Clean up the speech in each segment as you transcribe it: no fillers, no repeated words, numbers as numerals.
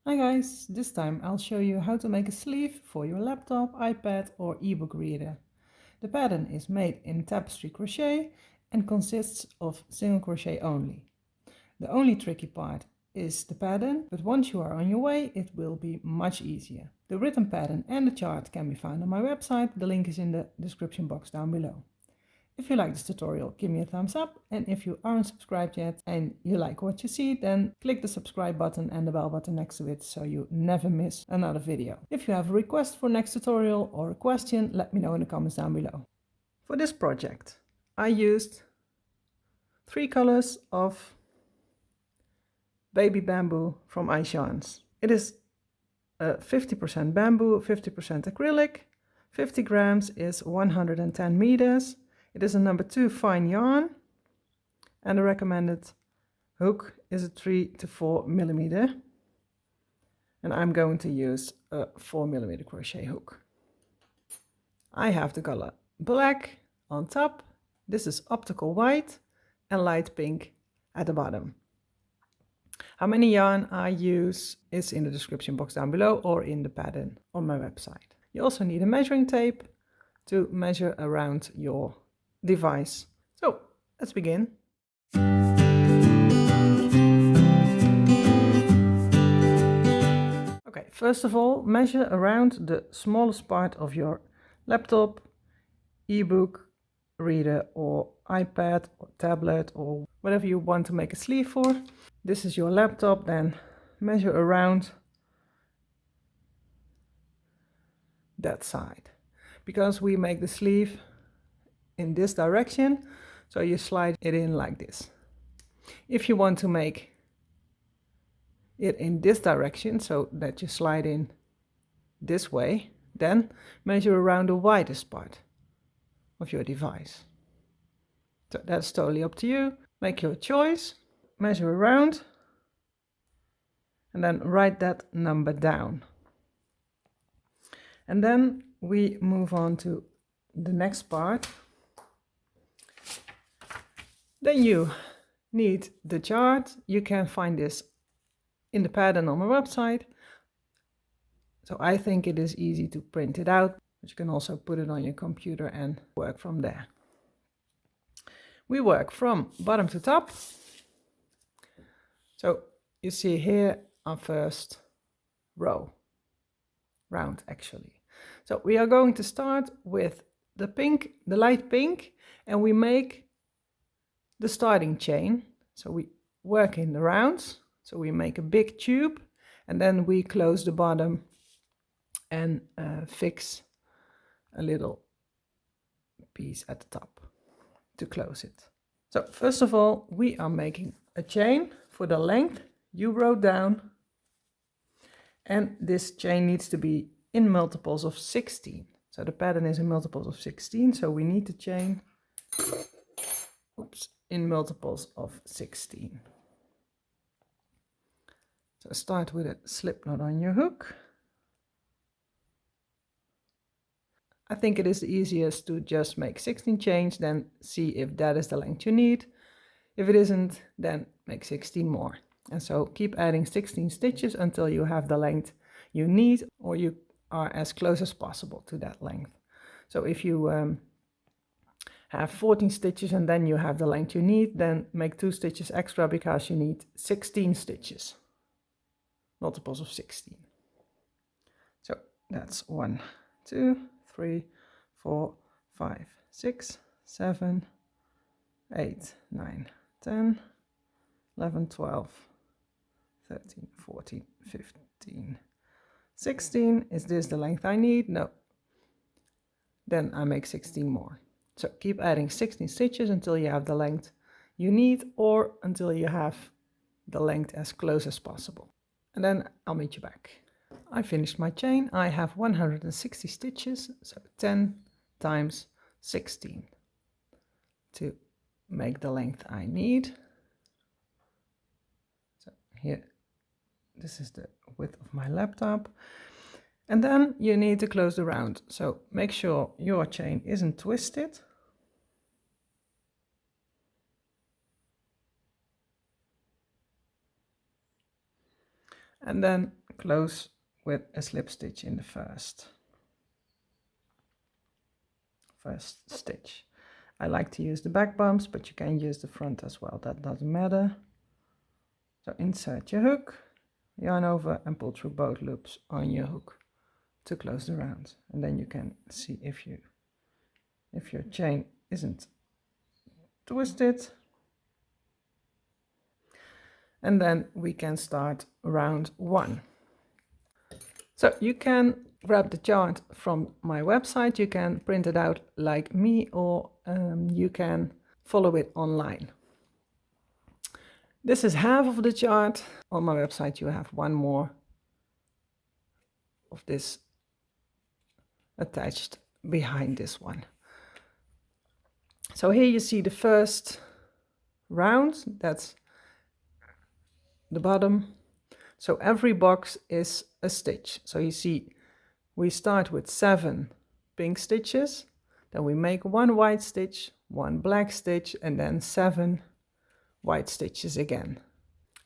Hi guys, this time I'll show you how to make a sleeve for your laptop, iPad or ebook reader. The pattern is made in Tapestry Crochet and consists of single crochet only. The only tricky part is the pattern, but once you are on your way it will be much easier. The written pattern and the chart can be found on my website, the link is in the description box down below. If you like this tutorial, give me a thumbs up, and if you aren't subscribed yet and you like what you see, then click the subscribe button and the bell button next to it so you never miss another video. If you have a request for next tutorial or a question, let me know in the comments down below. For this project, I used 3 colors of baby bamboo from IceYarns. It is 50% bamboo, 50% acrylic, 50 grams is 110 meters. It is a number 2 fine yarn, and the recommended hook is a 3 to 4 millimeter, and I'm going to use a 4 millimeter crochet hook. I have the color black on top, this is optical white, and light pink at the bottom. How many yarn I use is in the description box down below or in the pattern on my website. You also need a measuring tape to measure around your device. So let's begin. Okay, first of all, measure around the smallest part of your laptop, ebook reader or iPad or tablet or whatever you want to make a sleeve for. This is your laptop, then measure around that side. Because we make the sleeve in this direction, so you slide it in like this. If you want to make it in this direction, so that you slide in this way, then measure around the widest part of your device. So that's totally up to you. Make your choice, measure around, and then write that number down. And then we move on to the next part. Then you need the chart. You can find this in the pattern on my website. So I think it is easy to print it out, but you can also put it on your computer and work from there. We work from bottom to top. So you see here our first row, round actually. So we are going to start with the pink, the light pink, and we make the starting chain. So we work in the rounds. So we make a big tube and then we close the bottom and fix a little piece at the top to close it. So first of all, we are making a chain for the length you wrote down, and this chain needs to be in multiples of 16. So the pattern is in multiples of 16, so we need to chain in multiples of 16. So start with a slip knot on your hook. I think it is easiest to just make 16 chains, then see if that is the length you need. If it isn't, then make 16 more. And so keep adding 16 stitches until you have the length you need, or you are as close as possible to that length. So if you have 14 stitches and then you have the length you need, then make 2 stitches extra because you need 16 stitches, multiples of 16. So that's 1, 2, 3, 4, 5, 6, 7, 8, 9, 10, 11, 12, 13, 14, 15, 16. Is this the length I need? No. Then I make 16 more. So keep adding 16 stitches until you have the length you need, or until you have the length as close as possible. And then I'll meet you back. I finished my chain. I have 160 stitches, so 10 times 16 to make the length I need. So here, this is the width of my laptop. And then you need to close the round. So make sure your chain isn't twisted. And then close with a slip stitch in the first stitch. I like to use the back bumps, but you can use the front as well, that doesn't matter. So insert your hook, yarn over and pull through both loops on your hook to close the round. And then you can see if your chain isn't twisted. And then we can start round 1. So you can grab the chart from my website, you can print it out like me, or you can follow it online. This is half of the chart. On my website you have one more of this attached behind this one. So here you see the first round, that's the bottom. So every box is a stitch. So you see we start with 7 pink stitches, then we make 1 white stitch, 1 black stitch, and then 7 white stitches again.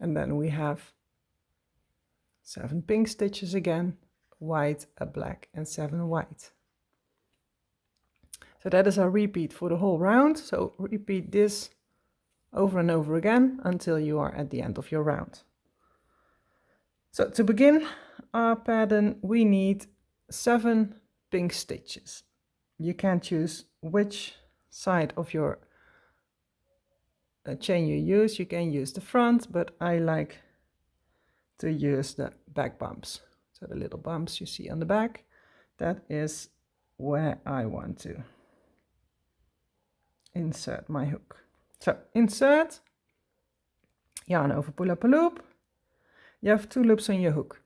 And then we have 7 pink stitches again, white, a black, and 7 white. So that is our repeat for the whole round. So repeat this over and over again until you are at the end of your round. So to begin our pattern, we need 7 pink stitches. You can choose which side of your chain you use. You can use the front, but I like to use the back bumps. So the little bumps you see on the back, that is where I want to insert my hook. So insert, yarn over, pull up a loop. You have 2 loops on your hook.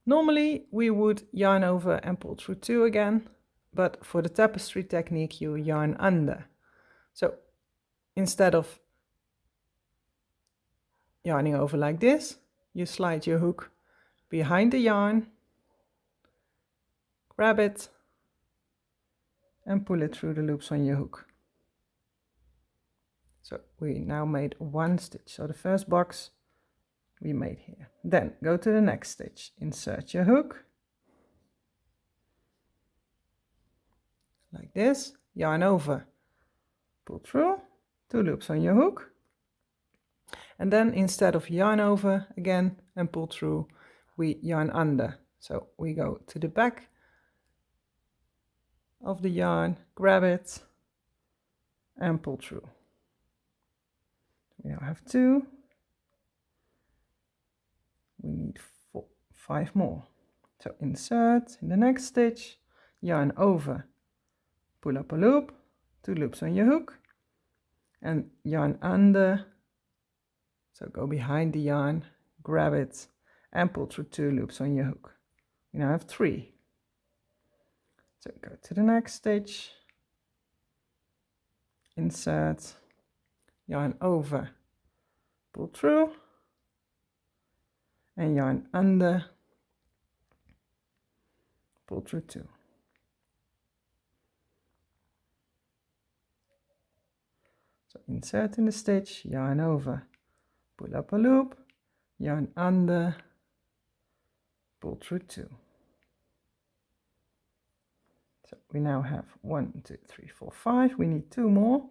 Normally we would yarn over and pull through 2 again, but for the tapestry technique you yarn under. So instead of yarning over like this, you slide your hook behind the yarn, grab it, and pull it through the loops on your hook. So we now made 1 stitch. So the first box we made here. Then go to the next stitch, insert your hook, like this, yarn over, pull through, 2 loops on your hook, and then instead of yarn over again and pull through, we yarn under. So we go to the back of the yarn, grab it, and pull through. We now have 2. We need 5 more. So insert in the next stitch, yarn over, pull up a loop, 2 loops on your hook, and yarn under. So go behind the yarn, grab it, and pull through 2 loops on your hook. We now have 3. So go to the next stitch, insert, yarn over, pull through, and yarn under, pull through 2. So insert in the stitch, yarn over, pull up a loop, yarn under, pull through 2. So we now have 1, 2, 3, 4, 5. We need 2 more,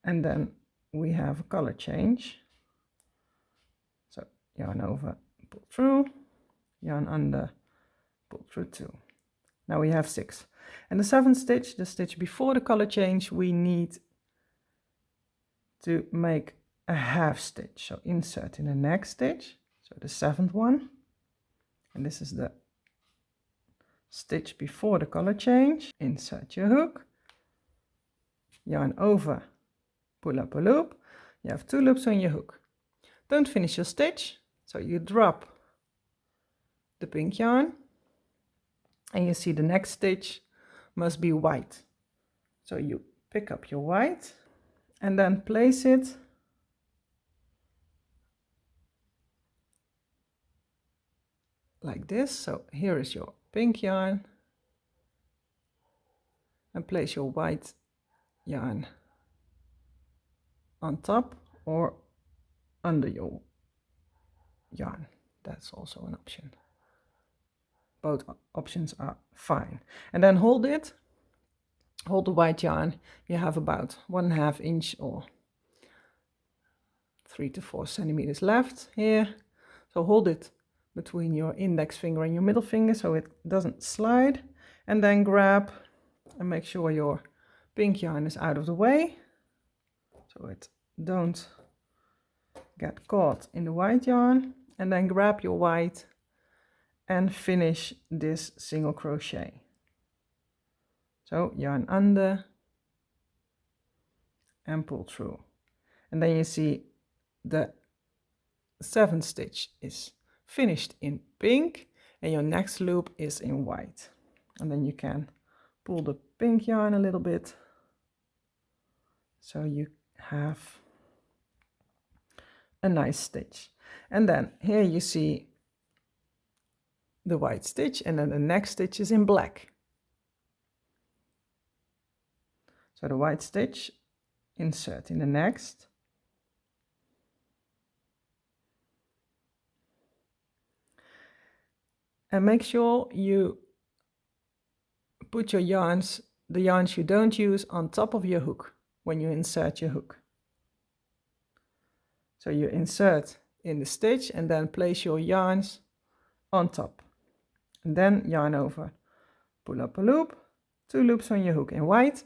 and then we have a color change. So yarn over, pull through, yarn under, pull through 2. Now we have 6. And the 7th stitch, the stitch before the color change, we need to make a half stitch. So insert in the next stitch, so the 7th one, and this is the stitch before the color change. Insert your hook, yarn over, pull up a loop. You have 2 loops on your hook. Don't finish your stitch, so you drop the pink yarn, and you see the next stitch must be white. So you pick up your white and then place it like this. So here is your pink yarn, and place your white yarn on top or under your yarn. that's also an option. Both options are fine. And then hold the white yarn. You have about 1.5 inch or 3 to 4 centimeters left here. So hold it between your index finger and your middle finger so it doesn't slide. And then grab and make sure your pink yarn is out of the way, so it don't get caught in the white yarn. And then grab your white and finish this single crochet. So yarn under and pull through. And then you see the 7th stitch is finished in pink and your next loop is in white. And then you can pull the pink yarn a little bit so you have a nice stitch. And then here you see the white stitch, and then the next stitch is in black. So the white stitch, insert in the next, and make sure you put your yarns, the yarns you don't use, on top of your hook when you insert your hook. So you insert in the stitch and then place your yarns on top, and then yarn over, pull up a loop, 2 loops on your hook in white.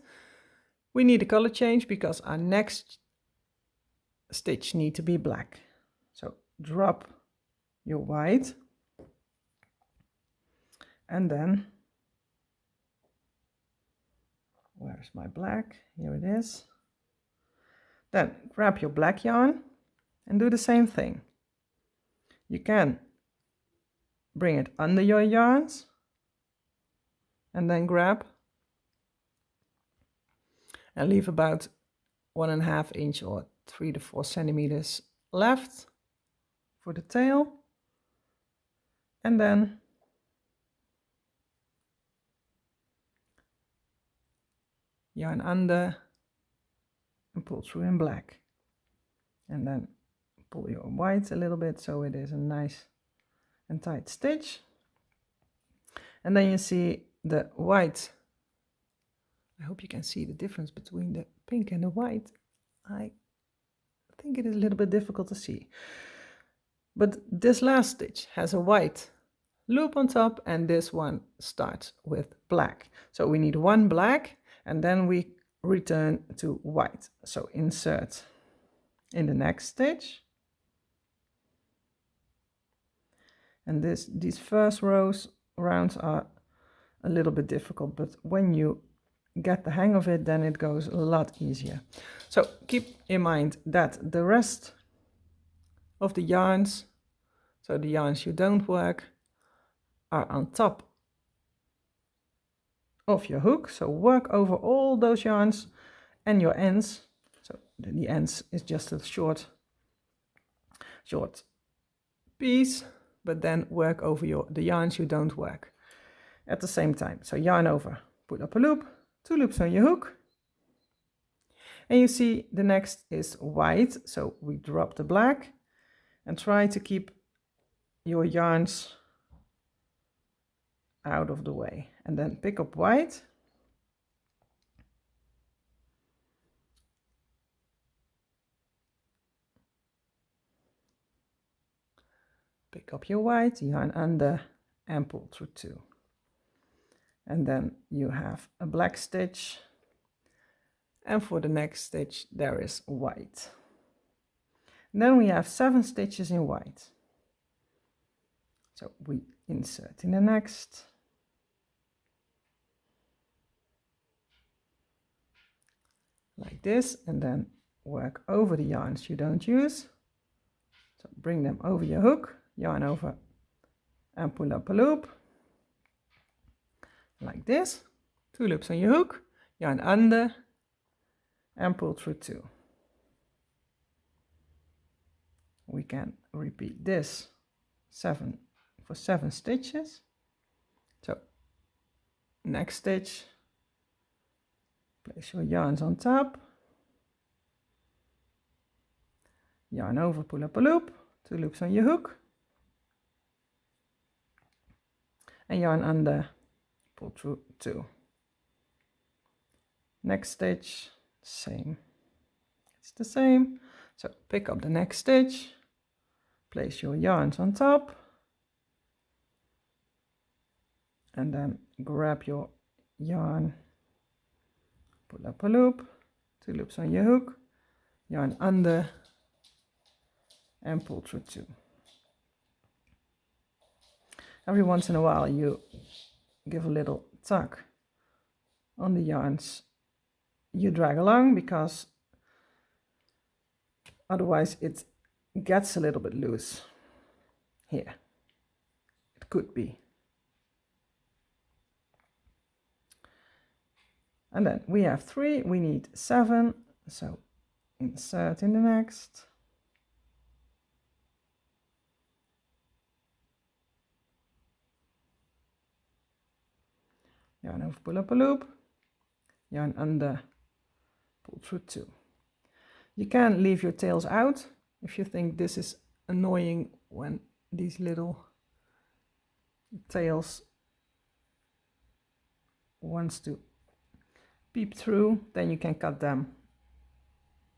We need a color change because our next stitch need to be black. So drop your white and then, where's my black? Here it is. Then grab your black yarn and do the same thing. You can bring it under your yarns and then grab and leave about 1.5 inch or 3 to 4 centimeters left for the tail. And then yarn under and pull through in black. And then pull your white a little bit so it is a nice and tight stitch. And then you see the white. I hope you can see the difference between the pink and the white. I think it is a little bit difficult to see. But this last stitch has a white loop on top and this one starts with black. So we need 1 black and then we return to white. So insert in the next stitch. And these first rounds are a little bit difficult, but when you get the hang of it, then it goes a lot easier. So keep in mind that the rest of the yarns, so the yarns you don't work, are on top of your hook. So work over all those yarns and your ends. So the ends is just a short piece, but then work over the yarns you don't work at the same time. So yarn over, put up a loop, 2 loops on your hook, and you see the next is white. So we drop the black and try to keep your yarns out of the way, and then pick up white pick up your white, yarn under and pull through 2, and then you have a black stitch, and for the next stitch there is white. And then we have 7 stitches in white, so we insert in the next, like this, and then work over the yarns you don't use. So bring them over your hook, yarn over and pull up a loop, like this, 2 loops on your hook, yarn under and pull through 2. We can repeat this 7 for 7 stitches. So next stitch, place your yarns on top, yarn over, pull up a loop, 2 loops on your hook, and yarn under, pull through 2. Next stitch, same. It's the same. So pick up the next stitch, place your yarns on top, and then grab your yarn, pull up a loop, 2 loops on your hook, yarn under, and pull through 2. Every once in a while you give a little tug on the yarns you drag along, because otherwise it gets a little bit loose here. It could be. And then we have 3, we need 7, so insert in the next. Yarn over, pull up a loop, yarn under, pull through 2. You can leave your tails out if you think this is annoying when these little tails wants to peep through, then you can cut them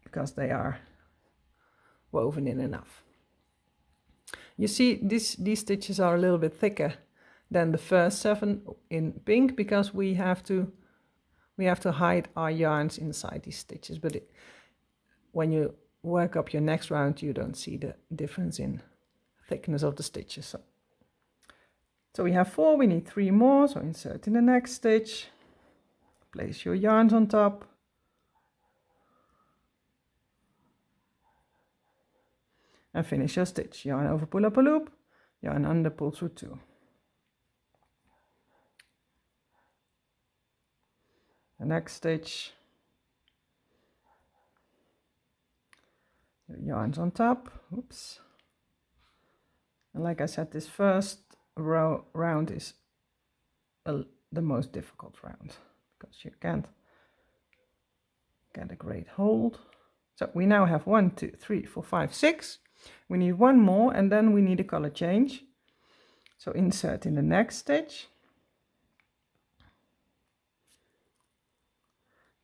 because they are woven in enough. You see these stitches are a little bit thicker than the first 7 in pink, because we have to hide our yarns inside these stitches, but when you work up your next round you don't see the difference in thickness of the stitches. So we have 4, we need 3 more, so insert in the next stitch, place your yarns on top, and finish your stitch. Yarn over, pull up a loop, yarn under, pull through 2. The next stitch, your yarns on top, oops. And like I said, this first round is the most difficult round, because you can't get a great hold. So we now have 1, 2, 3, 4, 5, 6. We need 1 more, and then we need a color change. So insert in the next stitch,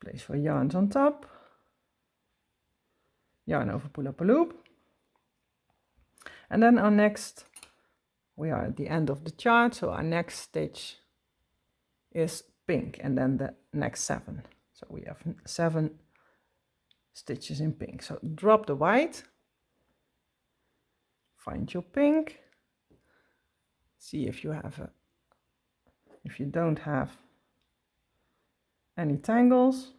place your yarns on top, yarn over, pull up a loop, and then our next, we are at the end of the chart, so our next stitch is pink, and then the next 7. So we have 7 stitches in pink. So drop the white, find your pink, see if you have if you don't have any tangles,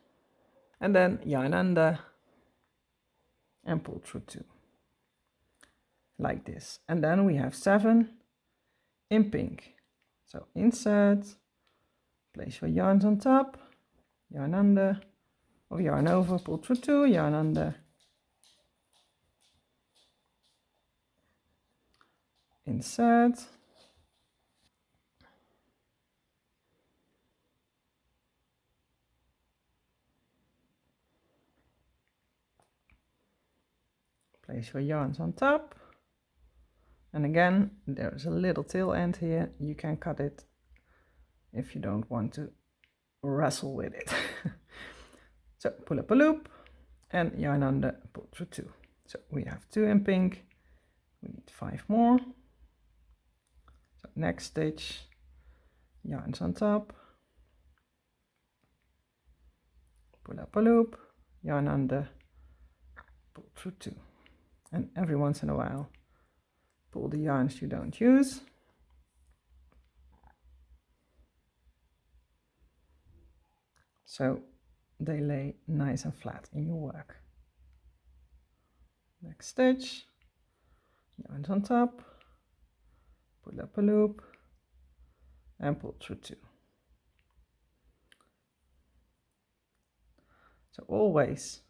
and then yarn under and pull through 2 like this. And then we have 7 in pink. So insert, place your yarns on top, yarn under, or yarn over, pull through 2, yarn under, insert, place your yarns on top, and again there's a little tail end here, you can cut it if you don't want to wrestle with it. So pull up a loop and yarn under, pull through 2. So we have 2 in pink, we need 5 more. So next stitch, yarns on top, pull up a loop, yarn under, pull through 2. And every once in a while pull the yarns you don't use. So they lay nice and flat in your work. Next stitch, yarns on top, pull up a loop, and pull through 2. So always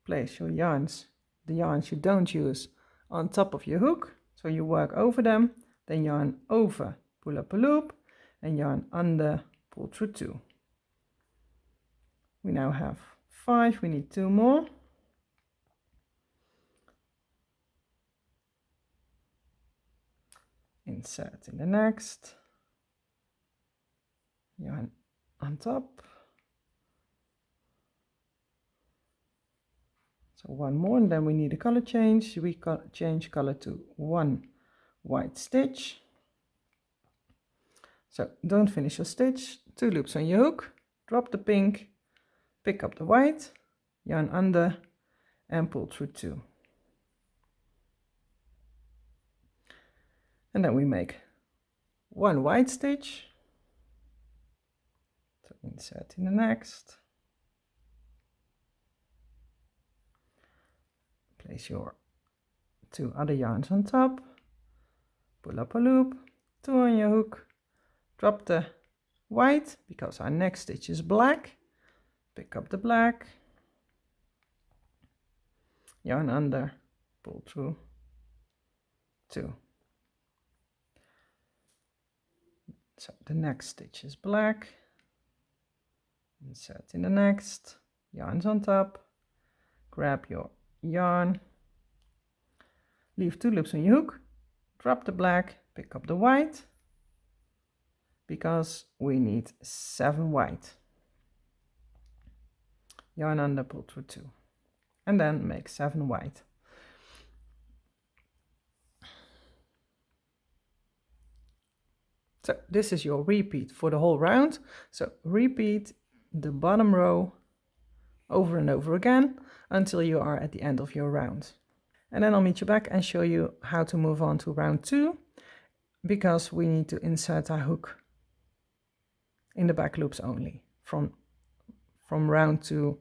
place your yarns, the yarns you don't use, on top of your hook, so you work over them, then yarn over, pull up a loop, and yarn under, pull through 2. We now have 5, we need 2 more. insert in the next, yarn on top. So one more, and then we need a color change. We change color to one white stitch. So don't finish your stitch, 2 loops on your hook, drop the pink, pick up the white, yarn under and pull through 2. And then we make 1 white stitch. So insert in the next. Place your 2 other yarns on top, pull up a loop, 2 on your hook, drop the white because our next stitch is black, pick up the black, yarn under, pull through 2. So the next stitch is black, insert in the next, yarns on top, grab your yarn, leave 2 loops on your hook, drop the black, pick up the white, because we need 7 white. Yarn under, pull through 2, and then make 7 white. So this is your repeat for the whole round. So repeat the bottom row over and over again until you are at the end of your round. And then I'll meet you back and show you how to move on to round 2, because we need to insert our hook in the back loops only from round 2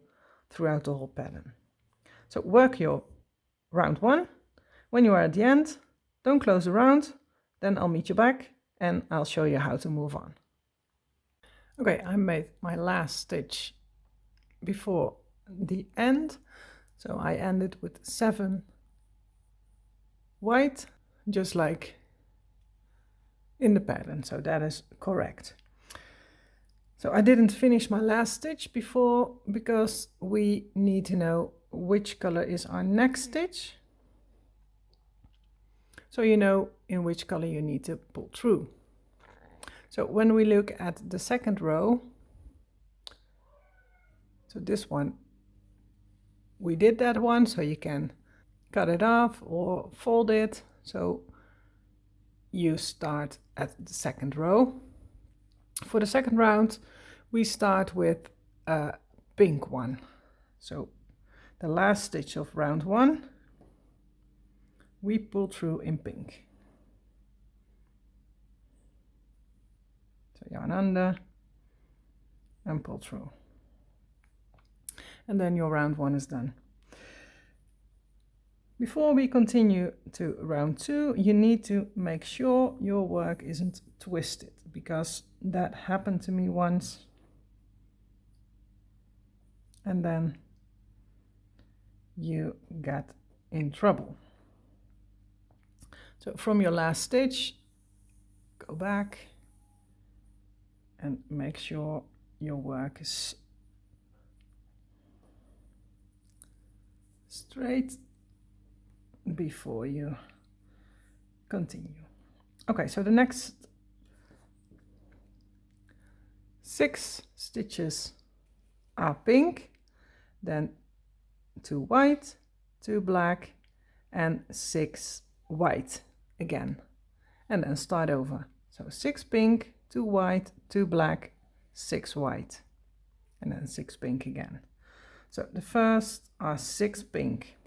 throughout the whole pattern. So work your round 1. When you are at the end, don't close the round, then I'll meet you back and I'll show you how to move on. Okay, I made my last stitch before the end. So I ended with 7 white, just like in the pattern. So that is correct. So I didn't finish my last stitch before because we need to know which color is our next stitch. So you know in which color you need to pull through. So when we look at the second row, so this one, we did that one, so you can cut it off or fold it. So you start at the second row. For the second round, we start with a pink one. So the last stitch of round 1, we pull through in pink. So yarn under and pull through. And then your round 1 is done. Before we continue to round 2, you need to make sure your work isn't twisted, because that happened to me once. And then you get in trouble. So from your last stitch, go back and make sure your work is straight before you continue. Okay, so the next 6 stitches are pink, then 2 white, 2 black, and 6 white again, and then start over. So 6 pink, 2 white, 2 black, 6 white, and then 6 pink again. So the first are 6 pink,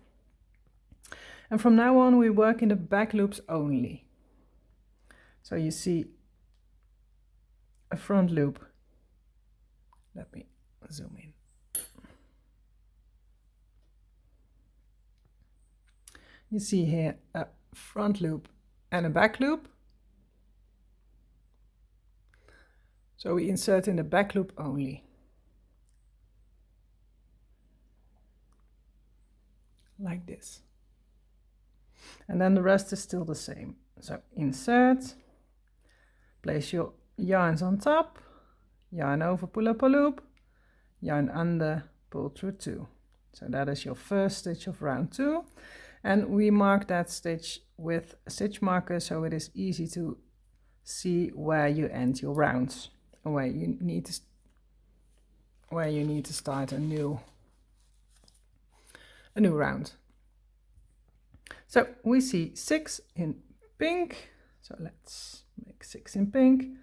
and from now on we work in the back loops only. So you see a front loop. Let me zoom in. You see here a front loop and a back loop. So we insert in the back loop only. Like this. And then the rest is still the same. So insert, place your yarns on top, yarn over, pull up a loop, yarn under, pull through 2. So that is your first stitch of round 2. And we mark that stitch with a stitch marker so it is easy to see where you end your rounds and where you need to start a new round. So we see 6 in pink, so let's make 6 in pink.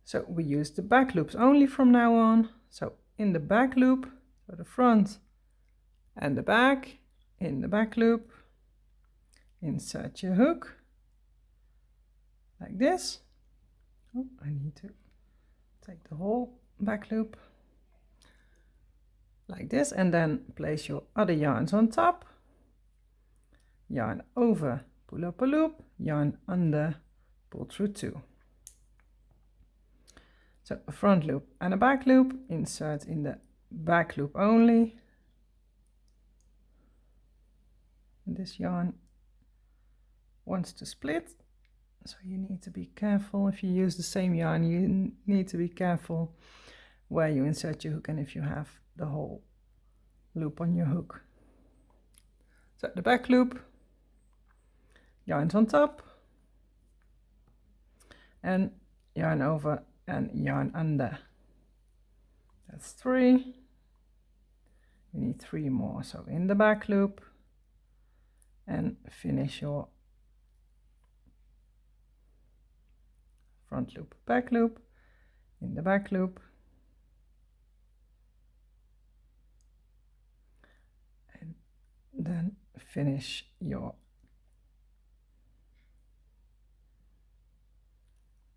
So we use the back loops only from now on. So in the back loop, so the front and the back, in the back loop, insert your hook like this. Oh, I need to take the whole back loop like this, and then place your other yarns on top, yarn over, pull up a loop, yarn under, pull through 2. So a front loop and a back loop, insert in the back loop only. And this yarn wants to split, so you need to be careful. If you use the same yarn, you need to be careful where you insert your hook and if you have the whole loop on your hook. So the back loop, yarns on top, and yarn over and yarn under. That's 3. We need 3 more. So in the back loop and finish your front loop, back loop, in the back loop, and then finish your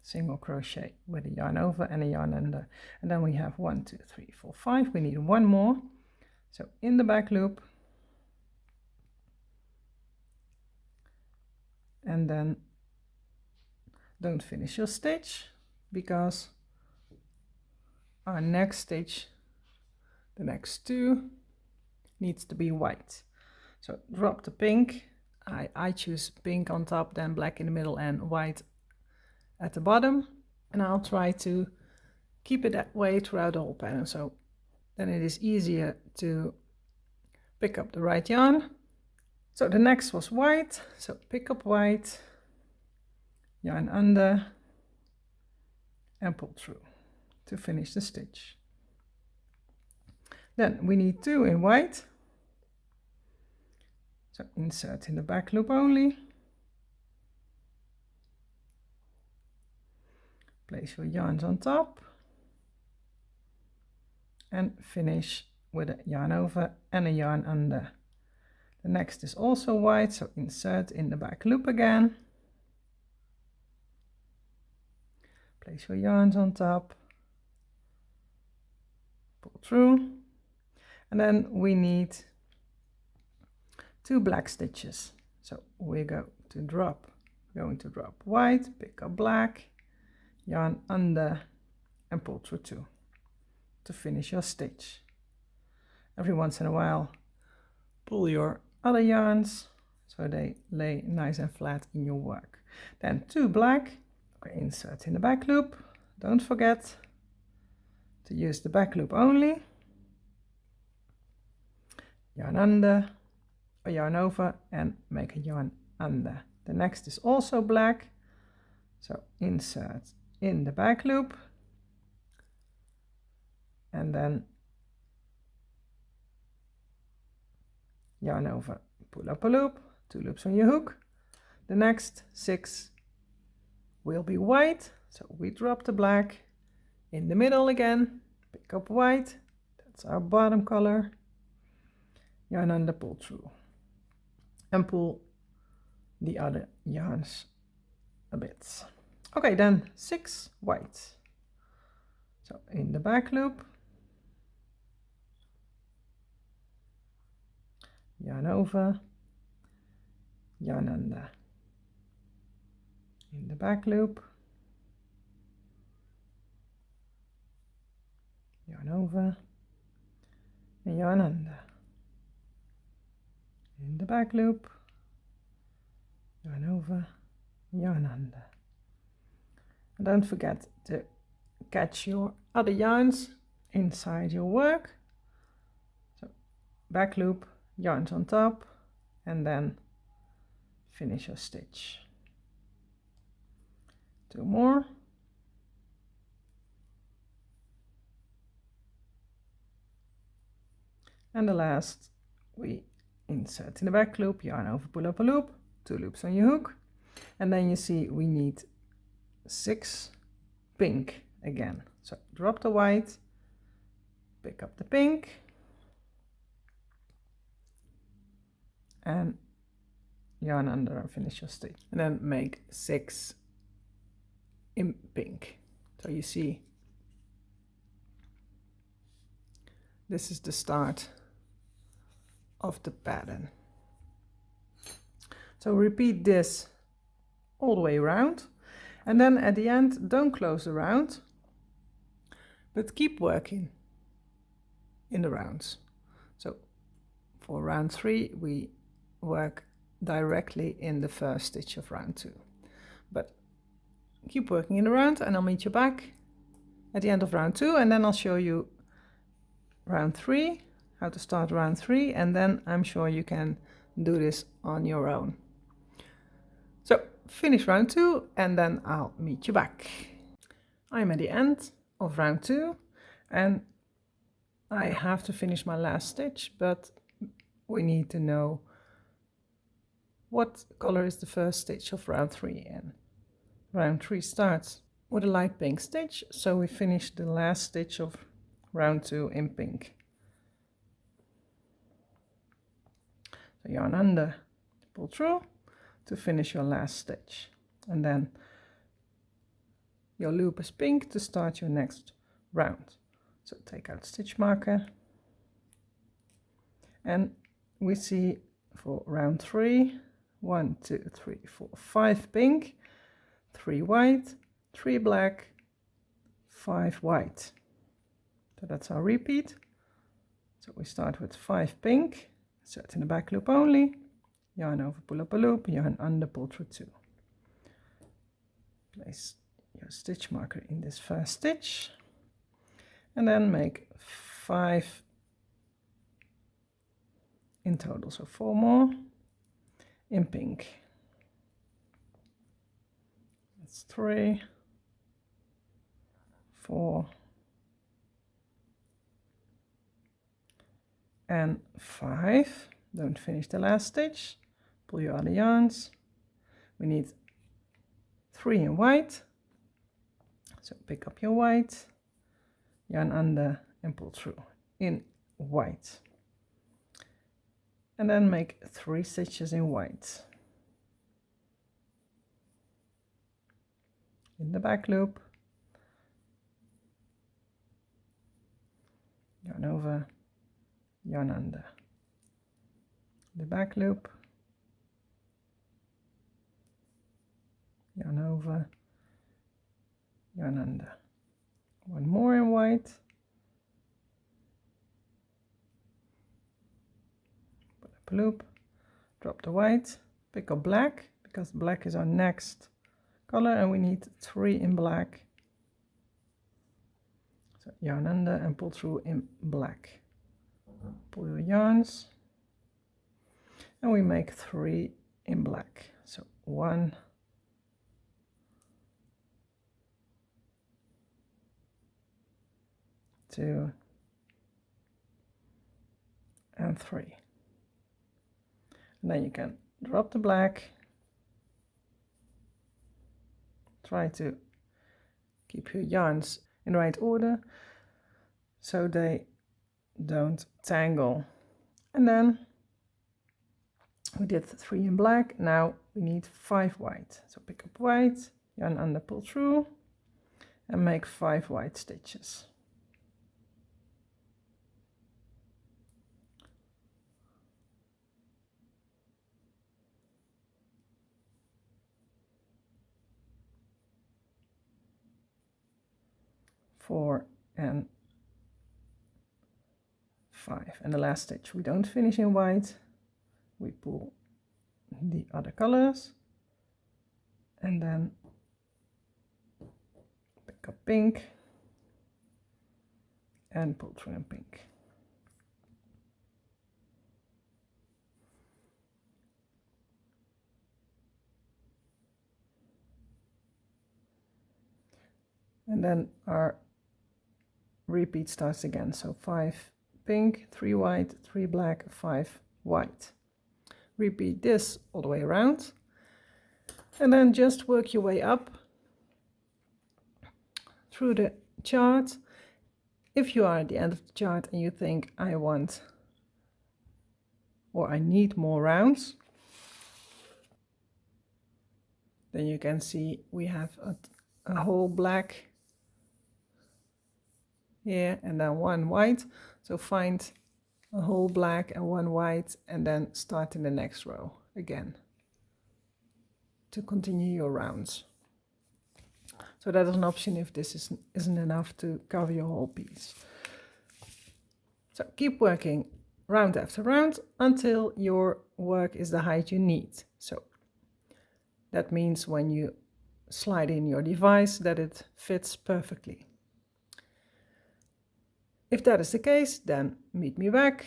single crochet with a yarn over and a yarn under. And then we have 1, 2, 3, 4, 5. We need 1 more. So in the back loop, and then don't finish your stitch because our next stitch, the next 2, needs to be white. So drop the pink. I choose pink on top, then black in the middle and white at the bottom, and I'll try to keep it that way throughout the whole pattern, so then it is easier to pick up the right yarn. So the next was white, so pick up white, yarn under and pull through to finish the stitch. Then we need 2 in white, so insert in the back loop only, place your yarns on top and finish with a yarn over and a yarn under. The next is also white, so insert in the back loop again, place your yarns on top, pull through, and then we need 2 black stitches. So we're going to drop white, pick up black, yarn under and pull through 2 to finish your stitch. Every once in a while pull your other yarns so they lay nice and flat in your work. Then 2 black, okay, insert in the back loop. Don't forget to use the back loop only, yarn under or yarn over and make a yarn under. The next is also black, so insert in the back loop and then yarn over, pull up a loop, 2 loops on your hook. The next 6 will be white, so we drop the black in the middle again, pick up white, that's our bottom color, yarn under, pull through and pull the other yarns a bit. Okay, then 6 white, so in the back loop, yarn over, yarn under, in the back loop, yarn over and yarn under, in the back loop, yarn over, yarn under. And don't forget to catch your other yarns inside your work. So back loop, yarns on top, and then finish your stitch. 2 more. And the last we insert in the back loop, yarn over, pull up a loop, 2 loops on your hook, and then you see we need 6 pink again. So drop the white, pick up the pink, and yarn under and finish your stitch. And then make 6 in pink. So you see this is the start of the pattern. So repeat this all the way around, and then at the end don't close the round, but keep working in the rounds. So for round 3 we work directly in the first stitch of round 2, but keep working in the round, and I'll meet you back at the end of round 2, and then I'll show you round 3, how to start round 3, and then I'm sure you can do this on your own. So finish round 2 and then I'll meet you back. I'm at the end of round 2 and I have to finish my last stitch, but we need to know what color is the first stitch of round 3, and round 3 starts with a light pink stitch, so we finish the last stitch of round 2 in pink. So yarn under, pull through to finish your last stitch, and then your loop is pink to start your next round. So take out stitch marker, and we see for round 3 1 2 3 4 5 pink, 3 white, 3 black, 5 white. So that's our repeat. So we start with 5 pink, insert in the back loop only, yarn over, pull up a loop, yarn under, pull through 2. Place your stitch marker in this first stitch, and then make 5 in total, so 4 more in pink. That's 3, 4, and 5. Don't finish the last stitch, pull your other yarns. We need 3 in white, so pick up your white, yarn under and pull through in white, and then make 3 stitches in white. In the back loop, yarn over, yarn under, the back loop, yarn over, yarn under, 1 more in white, put up a loop, drop the white, pick up black, because black is our next color, and we need 3 in black. So yarn under and pull through in black. Pull your yarns, and we make 3 in black. So 1, 2, and 3. And then you can drop the black. Try to keep your yarns in the right order so they don't tangle. And then we did 3 in black. Now we need 5 white. So pick up white, yarn under, pull through, and make 5 white stitches. Four and 5, and the last stitch we don't finish in white, we pull the other colors and then pick up pink and pull through in pink. And then our repeat starts again. So 5 pink, 3 white, 3 black, 5 white. Repeat this all the way around. And then just work your way up through the chart. If you are at the end of the chart and you think I want or I need more rounds, then you can see we have a whole black here and then one white. So find a whole black and one white and then start in the next row again to continue your rounds. So that is an option if this isn't enough to cover your whole piece. So keep working round after round until your work is the height you need. So that means when you slide in your device that it fits perfectly. If that is the case, then meet me back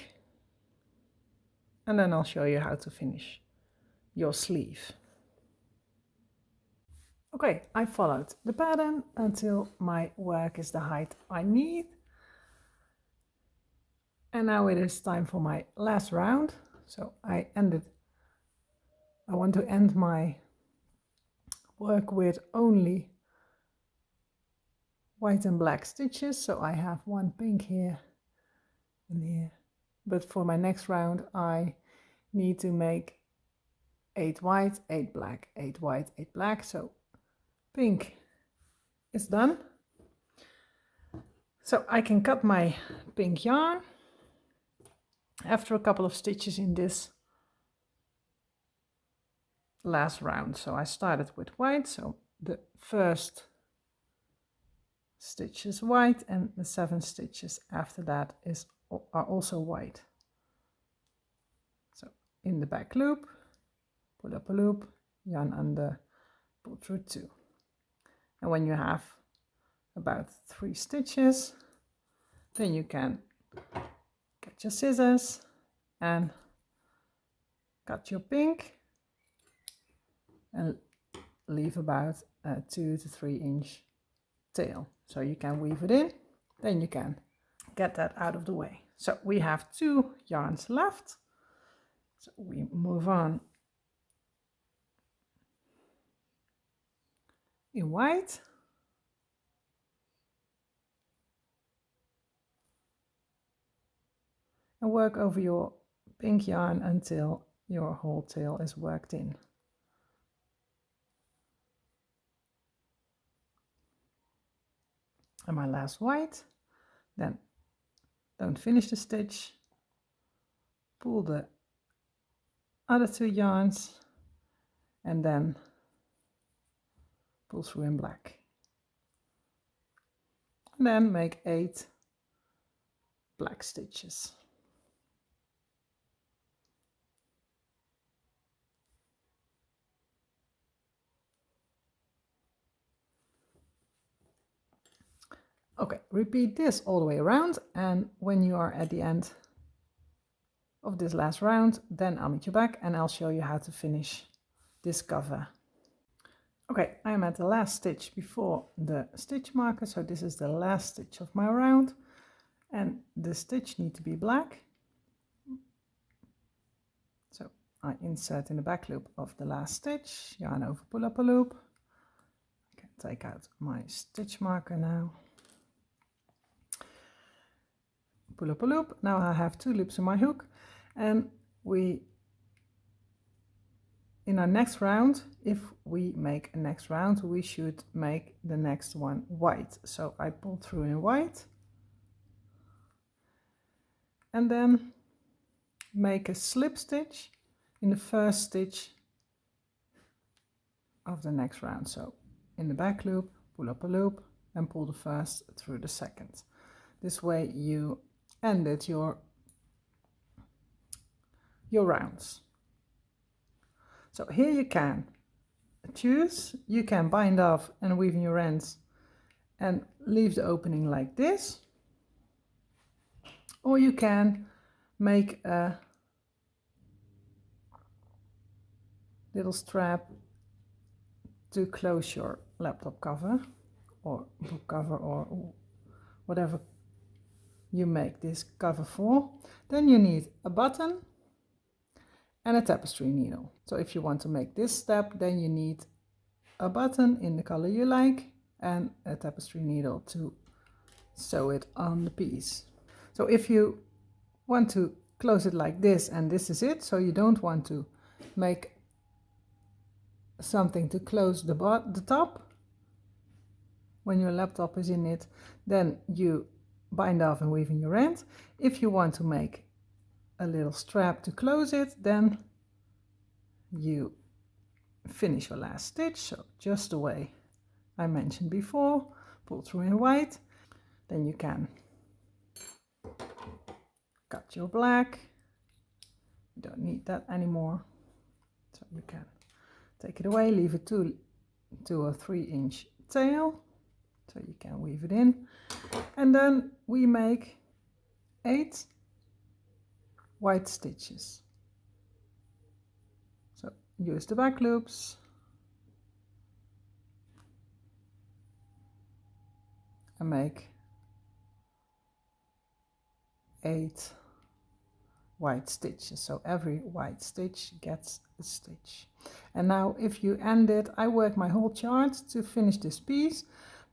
and then I'll show you how to finish your sleeve. Okay, I followed the pattern until my work is the height I need. And now it is time for my last round. So I want to end my work with only white and black stitches. So I have one pink here and here. But for my next round, I need to make 8 white, 8 black, 8 white, 8 black. So pink is done. So I can cut my pink yarn after a couple of stitches in this last round. So I started with white, so the first stitch is white and the 7 stitches after that are also white. So in the back loop, pull up a loop, yarn under, pull through 2. And when you have about 3 stitches, then you can get your scissors and cut your pink and leave about a 2 to 3 inch tail. So you can weave it in, then you can get that out of the way. So we have 2 yarns left. So we move on in white. And work over your pink yarn until your whole tail is worked in. And my last white, then don't finish the stitch, pull the other 2 yarns and then pull through in black. And then make 8 black stitches. Okay, repeat this all the way around, and when you are at the end of this last round, then I'll meet you back and I'll show you how to finish this cover. Okay, I'm at the last stitch before the stitch marker, so this is the last stitch of my round, and the stitch needs to be black. So I insert in the back loop of the last stitch, yarn over, pull up a loop. I can take out my stitch marker now. Pull up a loop. Now I have 2 loops in my hook, and in our next round, if we make a next round, we should make the next one white. So I pull through in white and then make a slip stitch in the first stitch of the next round. So in the back loop, pull up a loop and pull the first through the second. This way you ended your rounds. So here you can choose, you can bind off and weave in your ends and leave the opening like this, or you can make a little strap to close your laptop cover, or book cover or whatever you make this cover for. Then you need a button and a tapestry needle. So if you want to make this step, then you need a button in the color you like and a tapestry needle to sew it on the piece. So if you want to close it like this and this is it, so you don't want to make something to close the top when your laptop is in it, then you bind off and weave in your end. If you want to make a little strap to close it, then you finish your last stitch, so just the way I mentioned before, pull through in white, then you can cut your black. You don't need that anymore, so you can take it away, leave a 2 or 3 inch tail, so you can weave it in, and then we make 8 white stitches. So use the back loops and make 8 white stitches. So every white stitch gets a stitch. And now if you end it, I work my whole chart to finish this piece,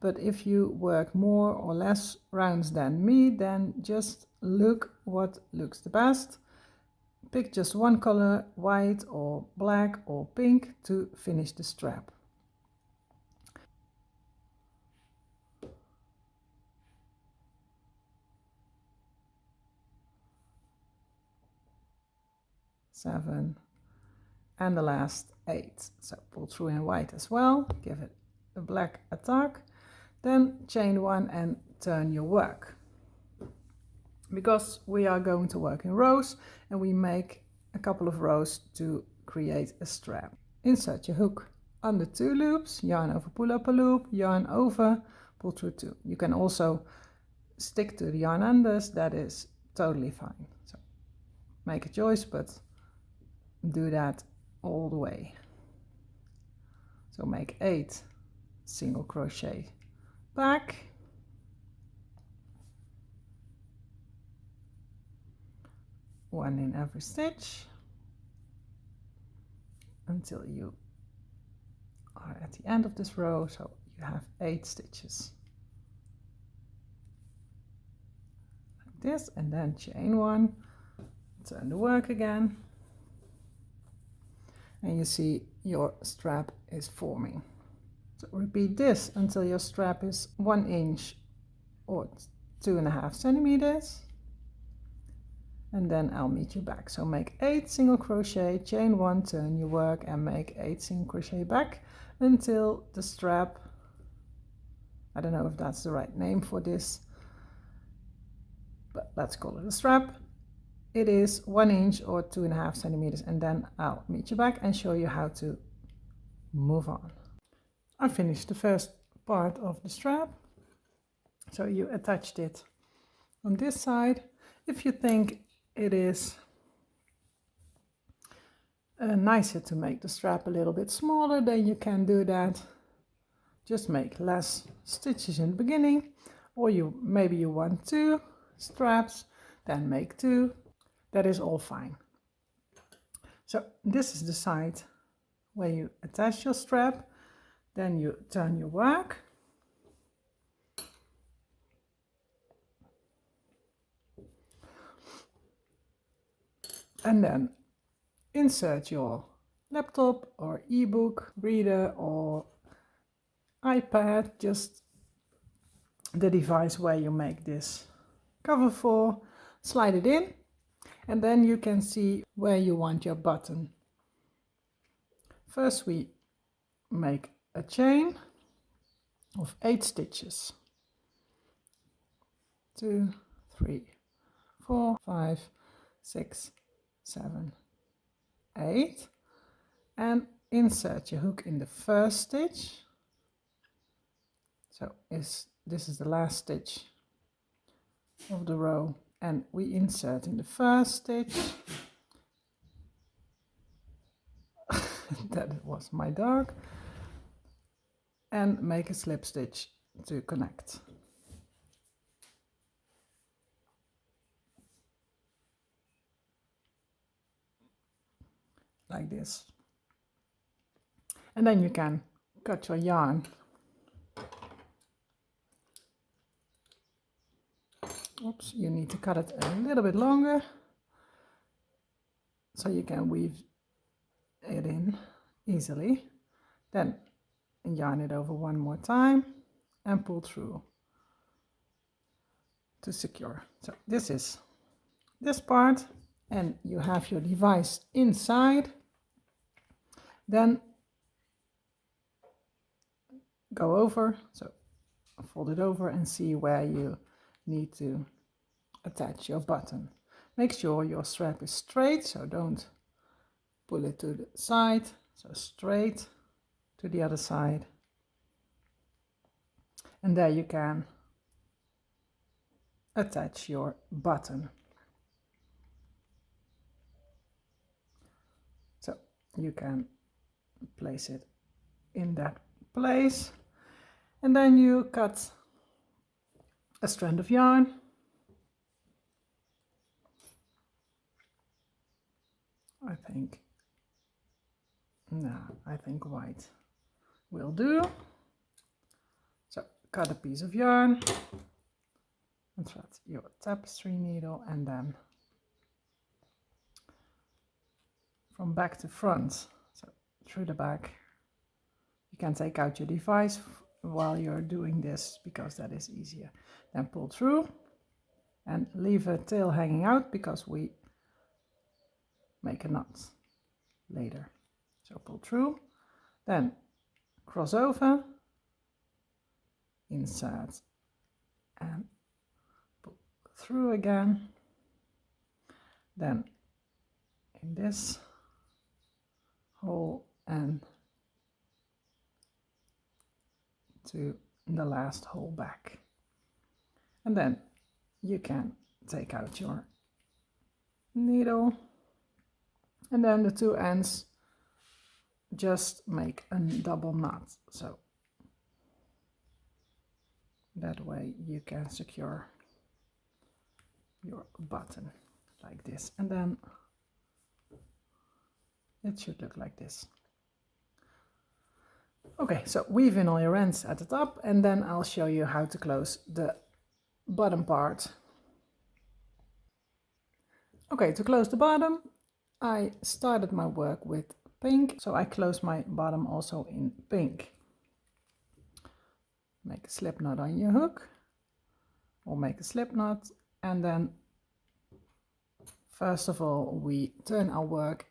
but if you work more or less rounds than me, then just look what looks the best. Pick just one color, white or black or pink, to finish the strap. Seven, and the last 8. So pull through in white as well, give it a black attack, then chain 1 and turn your work. Because we are going to work in rows, and we make a couple of rows to create a strap. Insert your hook under 2 loops, yarn over, pull up a loop, yarn over, pull through 2. You can also stick to the yarn unders, that is totally fine. So make a choice, but do that all the way. So make 8 single crochet back, one in every stitch until you are at the end of this row, so you have 8 stitches like this, and then chain 1, turn the work again, and you see your strap is forming. So repeat this until your strap is 1 inch or 2.5 centimeters, and then I'll meet you back. So make 8 single crochet, chain 1, turn your work, and make 8 single crochet back until the strap, I don't know if that's the right name for this, but let's call it a strap. It is 1 inch or 2.5 centimeters, and then I'll meet you back and show you how to move on. I finished the first part of the strap. So you attached it on this side. If you think it is nicer to make the strap a little bit smaller, then you can do that. Just make less stitches in the beginning, or maybe you want 2 straps, then make 2. That is all fine. So this is the side where you attach your strap, then you turn your work, and then insert your laptop or ebook reader or iPad, just the device where you make this cover for, slide it in, and then you can see where you want your button. First we make a chain of 8 stitches. 2, 3, 4, 5, 6, 7, 8, and insert your hook in the first stitch. So this is the last stitch of the row, and we insert in the first stitch. That was my dog, and make a slip stitch to connect. Like this. And then you can cut your yarn. Oops, you need to cut it a little bit longer so you can weave it in easily. Then yarn it over one more time and pull through to secure. So this is this part, and you have your device inside. Then go over, so fold it over and see where you need to attach your button. Make sure your strap is straight, so don't pull it to the side, so straight to the other side. And there you can attach your button. So you can place it in that place, and then you cut a strand of yarn. I think white will do. So cut a piece of yarn and thread your tapestry needle, and then from back to front, so through the back. You can take out your device while you're doing this because that is easier. Then pull through and leave a tail hanging out because we make a knot later. So pull through, then cross over, insert and pull through again. Then in this hole and to the last hole back. And then you can take out your needle, and then the two ends just make a double knot, so that way you can secure your button like this, and then it should look like this. Okay, so weave in all your ends at the top, and then I'll show you how to close the bottom part. Okay, to close the bottom, I started my work with pink, so I close my bottom also in pink. Make a slip knot on your hook, or make a slip knot, and then first of all we turn our work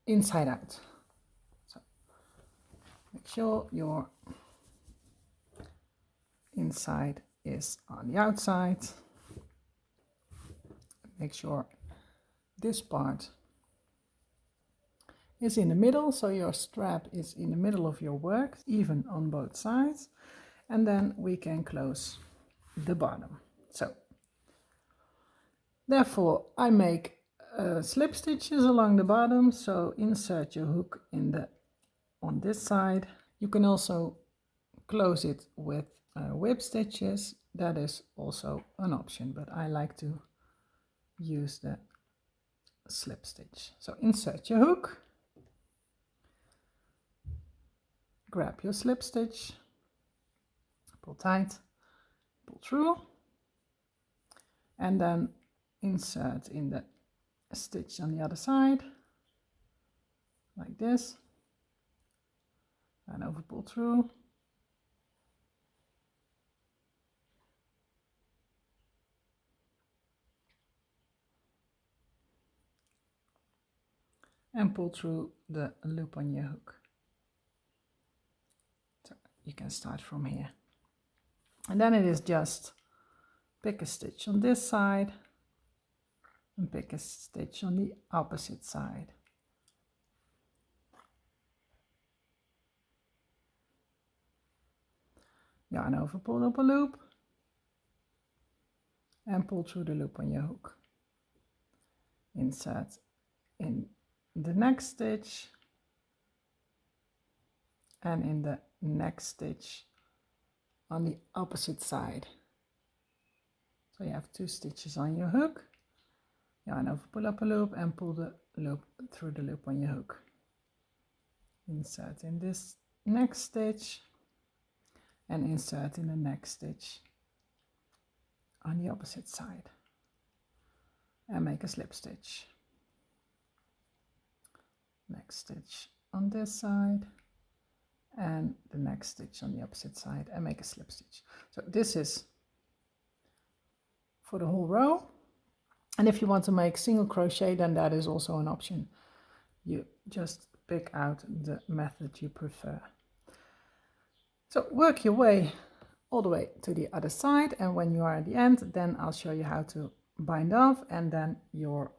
inside out. So make sure your inside is on the outside. Make sure this part is in the middle, so your strap is in the middle of your work, even on both sides, and then we can close the bottom. So therefore I make slip stitches along the bottom, so insert your hook in on this side. You can also close it with whip stitches, that is also an option, but I like to use the slip stitch. So insert your hook, grab your slip stitch, pull tight, pull through, and then insert in the stitch on the other side like this, and over pull through, and pull through the loop on your hook. So you can start from here, and then it is just pick a stitch on this side and pick a stitch on the opposite side. Yarn over, pull up a loop, and pull through the loop on your hook. Insert in the next stitch, and in the next stitch on the opposite side. So you have 2 stitches on your hook, yarn over, pull up a loop and pull the loop through the loop on your hook. Insert in this next stitch and insert in the next stitch on the opposite side and make a slip stitch. Next stitch on this side and the next stitch on the opposite side and make a slip stitch. So this is for the whole row, and if you want to make single crochet, then that is also an option. You just pick out the method you prefer. So work your way all the way to the other side, and when you are at the end, then I'll show you how to bind off, and then your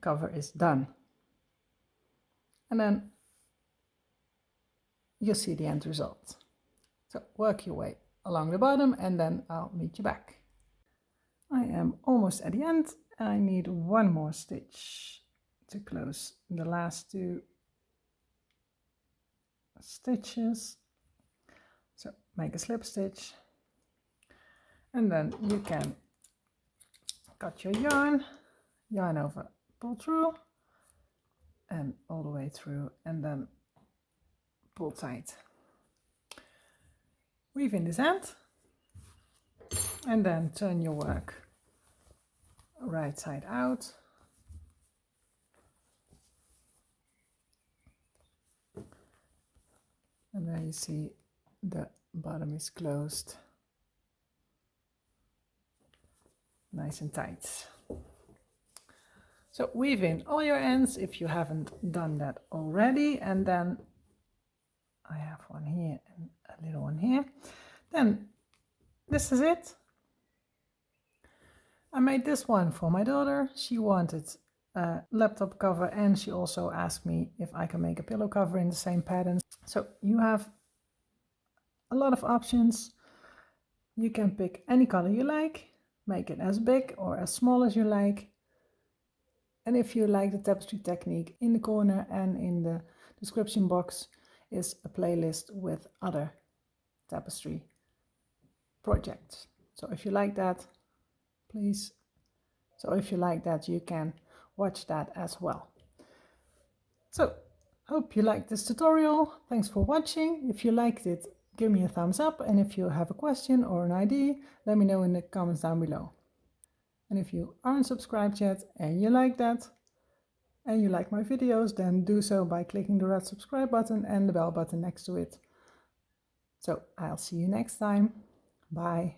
cover is done. And then you'll see the end result. So work your way along the bottom and then I'll meet you back. I am almost at the end. I need one more stitch to close the last 2 stitches. So make a slip stitch and then you can cut your yarn, yarn over, pull through and all the way through and then pull tight. Weave in this end and then turn your work right side out. And there you see the bottom is closed. Nice and tight. So weave in all your ends if you haven't done that already, and then I have one here and a little one here. Then this is it. I made this one for my daughter. She wanted a laptop cover and she also asked me if I can make a pillow cover in the same pattern. So you have a lot of options. You can pick any color you like, make it as big or as small as you like. And if you like the tapestry technique, in the corner and in the description box is a playlist with other tapestry projects. So if you like that, please. So if you like that, you can watch that as well. So hope you liked this tutorial. Thanks for watching. If you liked it, give me a thumbs up. And if you have a question or an idea, let me know in the comments down below. And if you aren't subscribed yet and you like that, and you like my videos, then do so by clicking the red subscribe button and the bell button next to it. So I'll see you next time. Bye.